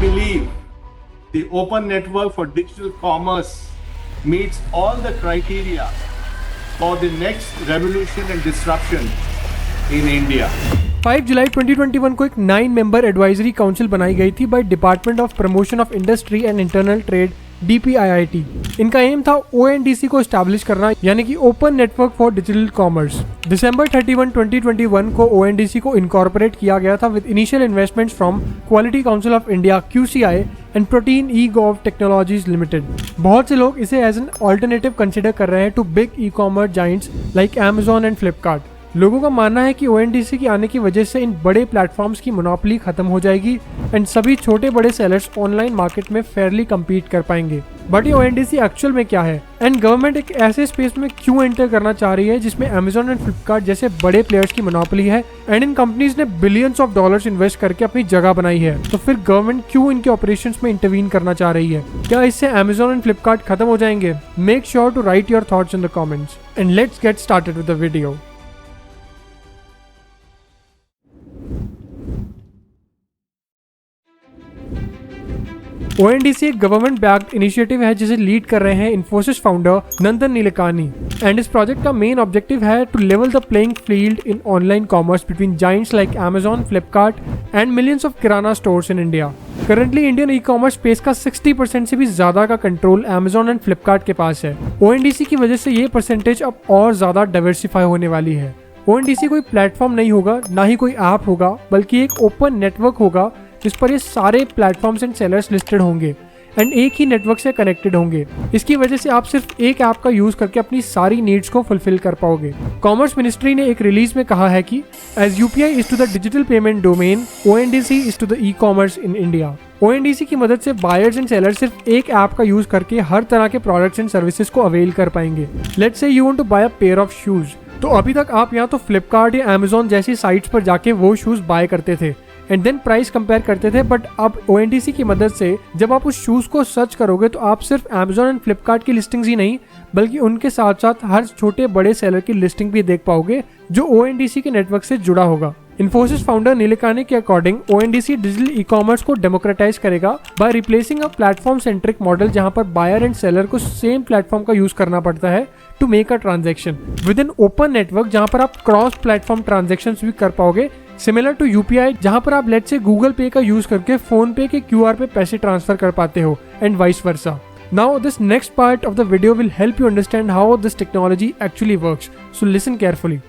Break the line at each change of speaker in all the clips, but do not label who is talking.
believe the open network for digital commerce meets all the criteria for the next revolution and disruption in India.
5 जुलाई 2021 को एक 9 member advisory council बनाई गई थी by department of promotion of industry and internal trade DPIIT। इनका aim था ONDC को establish करना, यानी कि open network for digital commerce. दिसंबर 31, 2021 को ONDC को इनकॉर्पोरेट किया गया था with initial investments from quality council of India QCI and Protean E-Gov technologies limited. बहुत से लोग इसे एज एन ऑल्टरनेटिव कंसिडर कर रहे हैं two big e-commerce giants like Amazon and Flipkart. लोगों का मानना है कि ONDC के आने की वजह से इन बड़े प्लेटफॉर्म्स की मोनोपोली खत्म हो जाएगी एंड सभी छोटे बड़े सेलर्स ऑनलाइन मार्केट में फेयरली compete कर पाएंगे। बट ये ONDC एक्चुअल में क्या है एंड गवर्नमेंट एक ऐसे स्पेस में क्यों एंटर करना चाह रही है जिसमें Amazon एंड फ्लिपकार्ट जैसे बड़े प्लेयर्स की मोनोपोली है एंड इन कंपनीज ने बिलियंस ऑफ डॉलर्स इन्वेस्ट करके अपनी जगह बनाई है, तो फिर गवर्नमेंट क्यों इनके ऑपरेशंस में इंटरवीन करना चाह रही है? क्या इससे Amazon एंड फ्लिपकार्ट खत्म हो जाएंगे? Make sure to write your thoughts in the comments and let's get started with the video. ONDC एक गवर्नमेंट बैक्ड इनिशिएटिव है जिसे लीड कर रहे हैं Infosys founder Nandan Nilekani and इस प्रोजेक्ट का मेन ऑब्जेक्टिव है to level the playing field in online commerce between giants like Amazon, Flipkart and millions of kirana stores in India. Currently Indian e-commerce space का 60% से भी ज्यादा का कंट्रोल Amazon एंड फ्लिपकार्ट के पास है। ONDC की वजह से ये परसेंटेज अब और ज्यादा डाइवर्सिफाई होने वाली है। ONDC कोई प्लेटफॉर्म नहीं होगा, ना ही कोई ऐप होगा, बल्कि एक ओपन नेटवर्क होगा जिस पर ये सारे प्लेटफॉर्म्स एंड सेलर्स लिस्टेड होंगे एंड एक ही नेटवर्क से कनेक्टेड होंगे। इसकी वजह से आप सिर्फ एक ऐप का यूज करके अपनी सारी नीड्स को फुलफिल कर पाओगे। कॉमर्स मिनिस्ट्री ने एक रिलीज में कहा है कि as UPI is to the digital payment domain, ONDC is to the e-commerce in India. ONDC की मदद से बायर्स एंड सेलर्स सिर्फ एक ऐप का यूज करके हर तरह के प्रोडक्ट्स एंड सर्विसेज को अवेल कर पाएंगे। Let's say you want to buy a pair of shoes, तो अभी तक आप यहाँ तो फ्लिपकार्ट या Amazon जैसी साइट्स पर जाके वो शूज बाय करते थे एंड देन प्राइस कंपेयर करते थे, बट अब ONDC की मदद से जब आप उस शूज को सर्च करोगे तो आप सिर्फ Amazon एंड फ्लिपकार्ट की लिस्टिंग्स ही नहीं बल्कि उनके साथ साथ हर छोटे बड़े सेलर की लिस्टिंग भी देख पाओगे जो ONDC के नेटवर्क से जुड़ा होगा। इन्फोसिस फाउंडर नीलेकानी के अकॉर्डिंग ONDC डिजिटल ई-कॉमर्स को डेमोक्रेटाइज करेगा by replacing a platform centric model जहां पर बायर एंड सेलर को सेम प्लेटफॉर्म का यूज करना पड़ता है to make a transaction with an open network जहां पर आप क्रॉस प्लेटफॉर्म ट्रांजैक्शंस भी कर पाओगे, सिमिलर टू UPI जहां पर आप लेट्स से गूगल पे का यूज करके फोन पे के QR पे पैसे ट्रांसफर कर पाते हो and vice versa. Now this next part of the video will help you understand how this technology actually works, so listen carefully.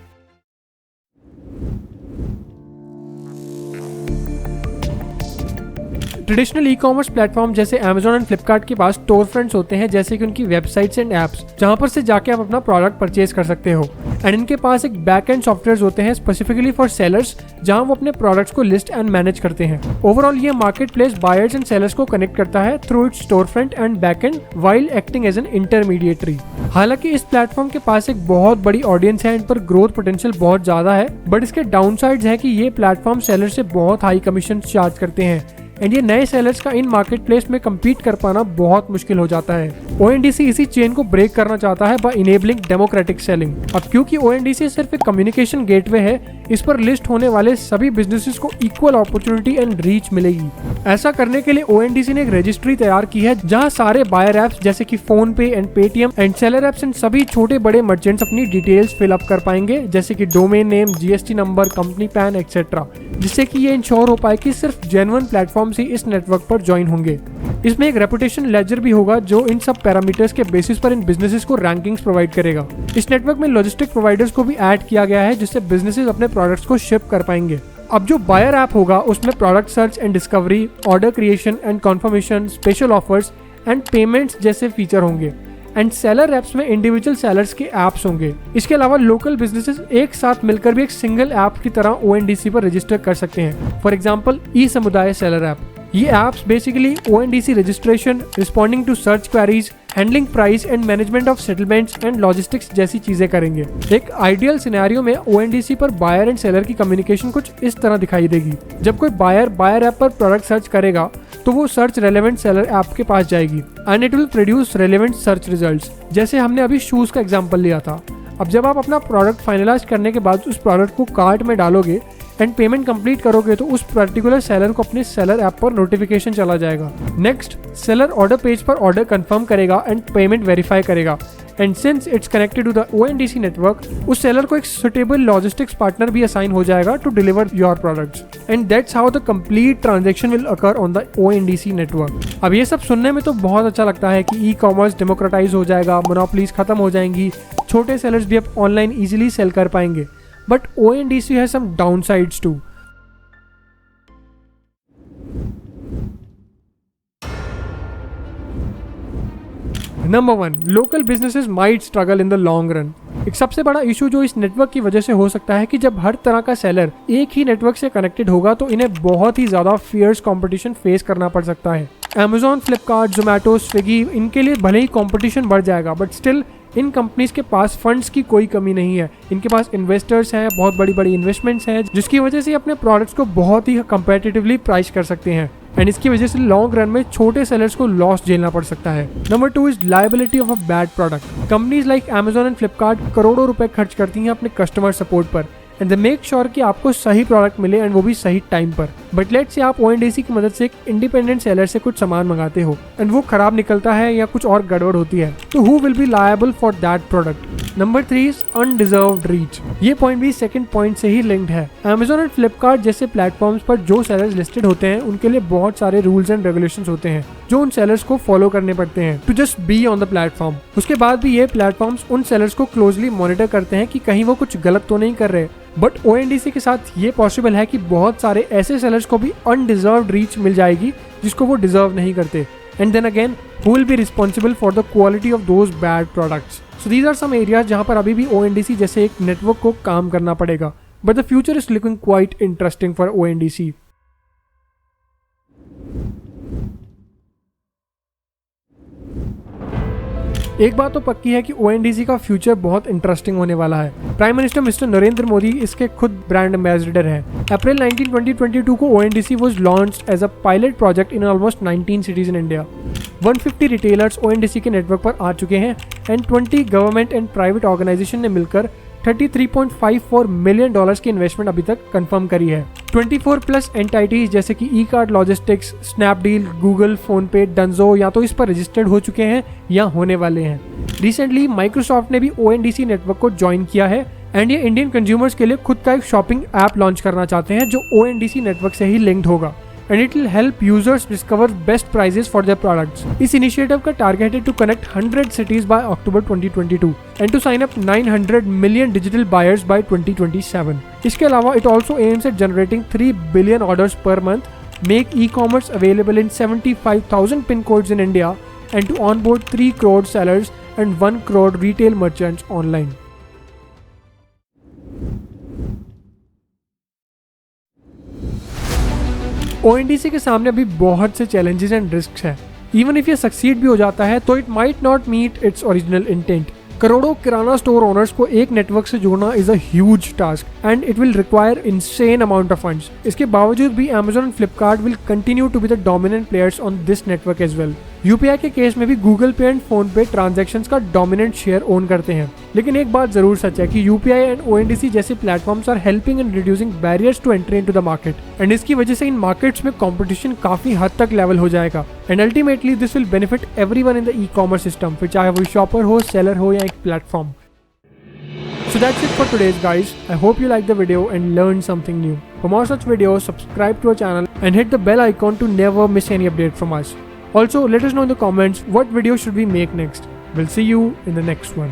Traditional e-commerce platform जैसे Amazon एंड फ्लिपकार्ट के पास स्टोर फ्रंट्स होते हैं जैसे कि उनकी वेबसाइट्स एंड एप्स जहां पर से जाके आप अपना प्रोडक्ट परचेज कर सकते हो एंड इनके पास एक बैक एंड सॉफ्टवेयर होते हैं स्पेसिफिकली फॉर सेलर्स जहां वो अपने प्रोडक्ट्स को लिस्ट एंड मैनेज करते हैं। ओवरऑल ये market place buyers and sellers को कनेक्ट करता है through its store front end back end while acting as an intermediary. हालांकि इस प्लेटफॉर्म के पास एक बहुत बड़ी ऑडियंस है, इन पर ग्रोथ पोटेंशियल बहुत ज्यादा है, बट इसके डाउनसाइड्स है कि ये प्लेटफॉर्म सेलर से बहुत हाई कमीशन चार्ज करते हैं एंड ये नए सेलर्स का इन मार्केट प्लेस में कम्पीट कर पाना बहुत मुश्किल हो जाता है। ONDC इसी चेन को ब्रेक करना चाहता है बाय इनेबलिंग डेमोक्रेटिक सेलिंग। अब क्योंकि ONDC सिर्फ एक कम्युनिकेशन गेटवे है, इस पर लिस्ट होने वाले सभी बिजनेसेस को इक्वल अपॉर्चुनिटी एंड रीच मिलेगी। ऐसा करने के लिए ONDC ने एक रजिस्ट्री तैयार की है जहां सारे बायर एप्स जैसे कि फोन पे and Paytm and seller apps and सभी छोटे बड़े मर्चेंट्स अपनी डिटेल्स फिल अप कर पाएंगे जैसे कि domain name, GST number, company pan etcetera, जिससे कि ये इंश्योर हो पाए कि सिर्फ जेन्युइन प्लेटफॉर्म से इस नेटवर्क पर ज्वाइन होंगे। इसमें एक रेपुटेशन लेजर भी होगा जो इन सब पैरामीटर्स के बेसिस पर इन बिजनेसेस को रैंकिंग्स प्रोवाइड करेगा। इस नेटवर्क में लॉजिस्टिक प्रोवाइडर्स को भी ऐड किया गया है जिससे बिजनेसेस अपने प्रोडक्ट्स को शिप कर पाएंगे। अब जो बायर ऐप होगा उसमें product search and discovery, order creation and confirmation, special offers and payments जैसे फीचर होंगे एंड सेलर एप्स में इंडिविजुअल सेलर्स के एप्स होंगे। इसके अलावा लोकल बिजनेसेस एक साथ मिलकर भी एक सिंगल ऐप की तरह ONDC पर रजिस्टर कर सकते हैं। फॉर एग्जांपल ई-समुदाय सेलर ऐप। ये apps basically ONDC registration, responding to search queries, handling price and management of settlements and logistics जैसी चीजें करेंगे। एक आइडियल सिनेरियो में ONDC पर बायर एंड सेलर की कम्युनिकेशन कुछ इस तरह दिखाई देगी। जब कोई बायर ऐप पर प्रोडक्ट सर्च करेगा तो वो सर्च रेलेवेंट सेलर ऐप के पास जाएगी and it will produce relevant search results, जैसे हमने अभी शूज का एग्जांपल लिया था। अब जब आप अपना प्रोडक्ट फाइनलाइज करने के बाद उस प्रोडक्ट को कार्ट में डालोगे एंड पेमेंट कंप्लीट करोगे तो उस पर्टिकुलर सेलर को अपने सेलर ऐप पर नोटिफिकेशन चला जाएगा। नेक्स्ट, सेलर ऑर्डर पेज पर ऑर्डर कंफर्म करेगा एंड पेमेंट वेरीफाई करेगा। And since it's connected to the ONDC network, उस सेलर को एक सुटेबल लॉजिस्टिक्स पार्टनर भी असाइन हो जाएगा to deliver your products. And that's how the complete transaction will occur on the ONDC network. अब ये सब सुनने में तो बहुत अच्छा लगता है कि ई-कॉमर्स डेमोक्रेटाइज हो जाएगा, मोनोपोलीज खत्म हो जाएंगी, छोटे सेलर्स भी अब ऑनलाइन इजीली सेल कर पाएंगे। But ONDC has some downsides too. Number 1, local businesses might struggle in the long run. एक सबसे बड़ा इशू जो इस नेटवर्क की वजह से हो सकता है कि जब हर तरह का सेलर एक ही नेटवर्क से कनेक्टेड होगा तो इन्हें बहुत ही ज्यादा फियर्स कंपटीशन फेस करना पड़ सकता है। Amazon, फ्लिपकार्ट, जोमेटो, स्विगी, इनके लिए भले ही कंपटीशन बढ़ जाएगा बट स्टिल इन कंपनीज के पास फंड्स की कोई कमी नहीं है। इनके पास इन्वेस्टर्स हैं, बहुत बड़ी बड़ी इन्वेस्टमेंट्स हैं, जिसकी वजह से अपने प्रोडक्ट्स को बहुत ही कंपेटिटिवली प्राइस कर सकते हैं। एंड इसकी वजह से लॉन्ग रन में छोटे सेलर्स को लॉस झेलना पड़ सकता है। Number 2 is liability of a bad product. Companies like Amazon and Flipkart करोड़ों रुपए खर्च करती हैं अपने कस्टमर सपोर्ट पर एंड दे मेक श्योर कि आपको सही प्रोडक्ट मिले एंड वो भी सही टाइम पर। बट लेट्स से आप ONDC की मदद से एक इंडिपेंडेंट सेलर से कुछ सामान मंगाते हो एंड वो खराब निकलता है या कुछ और गड़बड़ होती है, तो who will be liable for that product. Number 3 is undeserved reach. ये पॉइंट भी सेकंड पॉइंट से ही लिंक्ड है। Amazon एंड फ्लिपकार्ट जैसे प्लेटफॉर्म्स पर जो सेलर्स लिस्टेड होते हैं उनके लिए बहुत सारे रूल्स एंड रेगुलेशंस होते हैं जो उन सेलर्स को फॉलो करने पड़ते हैं to just be on the platform. उसके बाद भी ये प्लेटफॉर्म्स उन सेलर्स को क्लोजली मॉनिटर करते हैं कि कहीं वो कुछ गलत तो नहीं कर रहे। बट ONDC के साथ ये पॉसिबल है कि बहुत सारे ऐसे सेलर्स को भी अनडिजर्व्ड रीच मिल जाएगी जिसको वो डिजर्व नहीं करते। And then again who will be responsible for the quality of those bad products. So these are some areas जहां पर अभी भी ONDC जैसे एक नेटवर्क को काम करना पड़ेगा। But the future is looking quite interesting for ONDC। एक बात तो पक्की है कि ONDC का फ्यूचर बहुत इंटरेस्टिंग होने वाला है। Prime minister mister Narendra Modi इसके खुद ब्रांड एम्बेसडर हैं। अप्रैल 19, 2022 को ONDC was launched as a pilot project in almost 19 cities in India. 150 retailers ONDC के नेटवर्क पर आ चुके हैं and 20 government and private organisation ने मिलकर $33.54 मिलियन की इन्वेस्टमेंट अभी तक कंफर्म करी है। 24+ एंटाइटीज जैसे कि ई-कार्ट लॉजिस्टिक्स, स्नैपडील, गूगल, फोनपे, डंजो या तो इस पर रजिस्टर्ड हो चुके हैं या होने वाले हैं। रिसेंटली माइक्रोसॉफ्ट ने भी ONDC नेटवर्क को ज्वाइन किया है एंड ये इंडियन कंज्यूमर्स के लिए खुद का एक शॉपिंग ऐप लॉन्च करना चाहते हैं जो ONDC नेटवर्क से ही लिंक्ड होगा and it will help users discover best prices for their products. इस इनिशिएटिव का टारगेट है to connect 100 cities by October 2022 and to sign up 900 million digital buyers by 2027. इसके अलावा it also aims at generating 3 billion orders per month, make e-commerce available in 75,000 pin codes in India and to onboard 3 crore sellers and 1 crore retail merchants online. ONDC के सामने अभी बहुत से challenges and risk हैं। Even if ये succeed भी हो जाता है तो it might not meet its original intent. करोड़ों किराना स्टोर ओनर्स को एक नेटवर्क से जोड़ना is a huge task and it will require insane amount of funds. इसके बावजूद भी Amazon and Flipkart will continue to be the dominant players on this network as well. UPI के केस में भी गूगल पे एंड फोन पे transactions का dominant share own करते हैं। लेकिन एक बात जरूर सच है कि UPI एंड ONDC जैसे platforms are helping in reducing barriers to entry into the market and इसकी वजह से इन मार्केट्स में कंपटीशन काफी हद तक लेवल हो जाएगा and ultimately this will benefit everyone in the e-commerce system, फिर चाहे वो शॉपर हो, सेलर हो या एक platform. So that's it for today's guys. I hope you liked the video and learned something new. For more such videos, subscribe to our channel and hit the bell icon to never miss any update from us. Also, let us know in the comments what video should we make next. We'll see you in the next one.